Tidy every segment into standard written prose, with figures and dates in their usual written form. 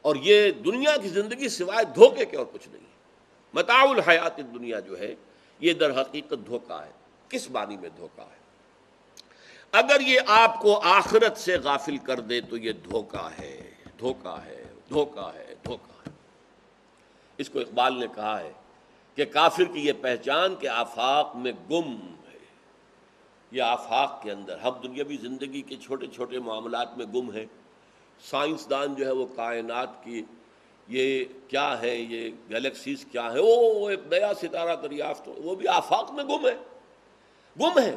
اور یہ دنیا کی زندگی سوائے دھوکے کے اور کچھ نہیں ہے۔ متاع الحیات الدنیا جو ہے یہ در حقیقت دھوکہ ہے۔ کس معنی میں دھوکہ ہے؟ اگر یہ آپ کو آخرت سے غافل کر دے تو یہ دھوکہ ہے، دھوکہ ہے، دھوکہ ہے، دھوکہ ہے۔ اس کو اقبال نے کہا ہے کہ کافر کی یہ پہچان کہ آفاق میں گم ہے، یہ آفاق کے اندر ہم دنیاوی زندگی کے چھوٹے چھوٹے معاملات میں گم ہیں۔ سائنسدان جو ہے وہ کائنات کی یہ کیا ہے، یہ گلیکسیز کیا ہے، وہ ایک نیا ستارہ دریافت ہو، وہ بھی آفاق میں گم ہے، گم ہے۔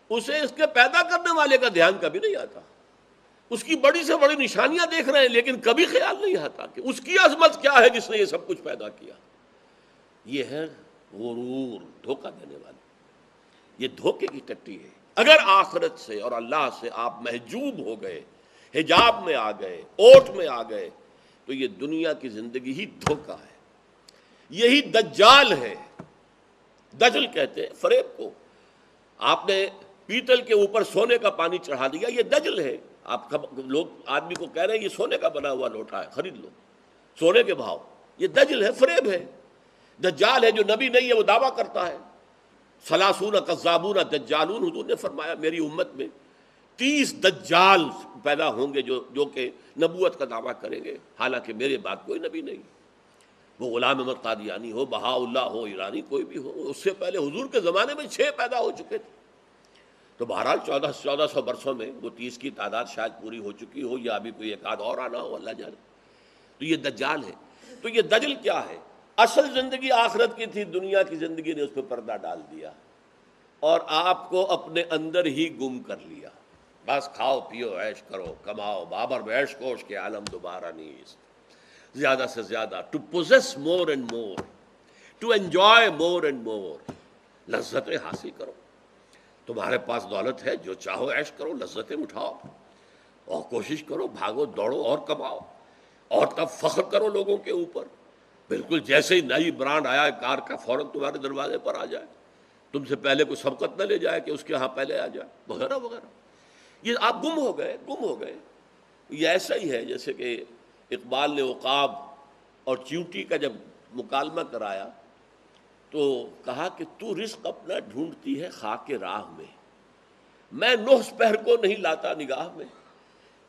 اسے اس کے پیدا کرنے والے کا دھیان کبھی نہیں آتا۔ اس کی بڑی سے بڑی نشانیاں دیکھ رہے ہیں لیکن کبھی خیال نہیں آتا کہ اس کی عظمت کیا ہے جس نے یہ سب کچھ پیدا کیا۔ یہ ہے غرور، دھوکہ دینے والی، یہ دھوکے کی ٹٹی ہے۔ اگر آخرت سے اور اللہ سے آپ محجوب ہو گئے، حجاب میں آ گئے، اوٹ میں آ گئے، تو یہ دنیا کی زندگی ہی دھوکہ ہے۔ یہی دجال ہے، دجل کہتے ہیں فریب کو۔ آپ نے پیتل کے اوپر سونے کا پانی چڑھا دیا، یہ دجل ہے۔ آپ لوگ آدمی کو کہہ رہے ہیں یہ سونے کا بنا ہوا لوٹا ہے، خرید لو سونے کے بھاؤ، یہ دجل ہے، فریب ہے۔ دجال ہے جو نبی نہیں ہے وہ دعویٰ کرتا ہے۔ ثلاثون کذابون دجالون، حضور نے فرمایا میری امت میں 30 دجال پیدا ہوں گے جو کہ نبوت کا دعویٰ کریں گے، حالانکہ میرے بعد کوئی نبی نہیں۔ وہ غلام احمد قادیانی ہو، بہاء اللہ ہو، ایرانی کوئی بھی ہو، اس سے پہلے حضور کے زمانے میں 6 پیدا ہو چکے تھے۔ تو بہرحال 1400 برسوں میں وہ 30 کی تعداد شاید پوری ہو چکی ہو، یا ابھی کوئی ایک آدھ اور آنا ہو، اللہ جانے۔ تو یہ دجال ہے۔ تو یہ دجل کیا ہے؟ اصل زندگی آخرت کی تھی، دنیا کی زندگی نے اس پہ پردہ ڈال دیا اور آپ کو اپنے اندر ہی گم کر لیا۔ بس کھاؤ پیو عیش کرو کماؤ، بابر بیش کوش کے عالم دوبارہ نیست۔ زیادہ سے زیادہ to possess more and more, to enjoy more and more, لذتیں حاصل کرو۔ تمہارے پاس دولت ہے، جو چاہو عیش کرو، لذتیں اٹھاؤ اور کوشش کرو، بھاگو دوڑو اور کماؤ، اور تب فخر کرو لوگوں کے اوپر۔ بالکل جیسے ہی نئی برانڈ آیا ہے کار کا، فوراً تمہارے دروازے پر آ جائے، تم سے پہلے کوئی سبقت نہ لے جائے کہ اس کے ہاں پہلے آ جائے، وغیرہ وغیرہ۔ یہ آپ گم ہو گئے، گم ہو گئے۔ یہ ایسا ہی ہے جیسے کہ اقبال نے عقاب اور چیونٹی کا جب مکالمہ کرایا تو کہا کہ تو رزق اپنا ڈھونڈتی ہے خاک راہ میں 9 پہر کو نہیں لاتا نگاہ میں۔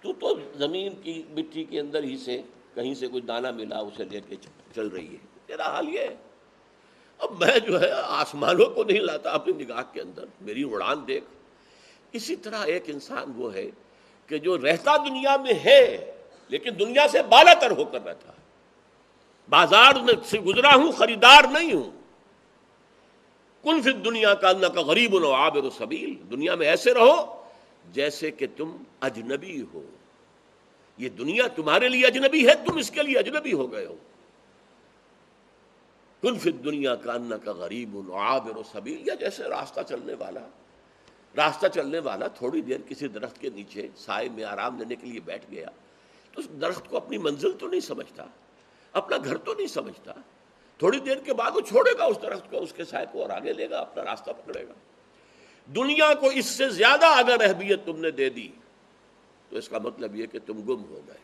تو زمین کی مٹی کے اندر ہی سے کہیں سے کوئی دانہ ملا اسے لے کے چل رہی ہے، تیرا حال یہ ہے۔ اب میں جو ہے آسمانوں کو نہیں لاتا اپنی نگاہ کے اندر، میری اڑان دیکھ۔ اسی طرح ایک انسان وہ ہے کہ جو رہتا دنیا میں ہے لیکن دنیا سے بالا تر ہو کر رہتا ہے۔ بازار میں سے گزرا ہوں، خریدار نہیں ہوں۔ کن فی الدنیا کانک غریب و عابر سبیل، دنیا میں ایسے رہو جیسے کہ تم اجنبی ہو۔ یہ دنیا تمہارے لیے اجنبی ہے، تم اس کے لیے اجنبی ہو گئے ہو۔ کن فی الدنیا کانک غریب و عابر سبیل، یا جیسے راستہ چلنے والا تھوڑی دیر کسی درخت کے نیچے سائے میں آرام لینے کے لیے بیٹھ گیا تو اس درخت کو اپنی منزل تو نہیں سمجھتا، اپنا گھر تو نہیں سمجھتا، تھوڑی دیر کے بعد وہ چھوڑے گا اس درخت کو، اس کے سائے کو، اور آگے لے گا، اپنا راستہ پکڑے گا۔ دنیا کو اس سے زیادہ اگر اہمیت تم نے دے دی تو اس کا مطلب یہ کہ تم گم ہو گئے۔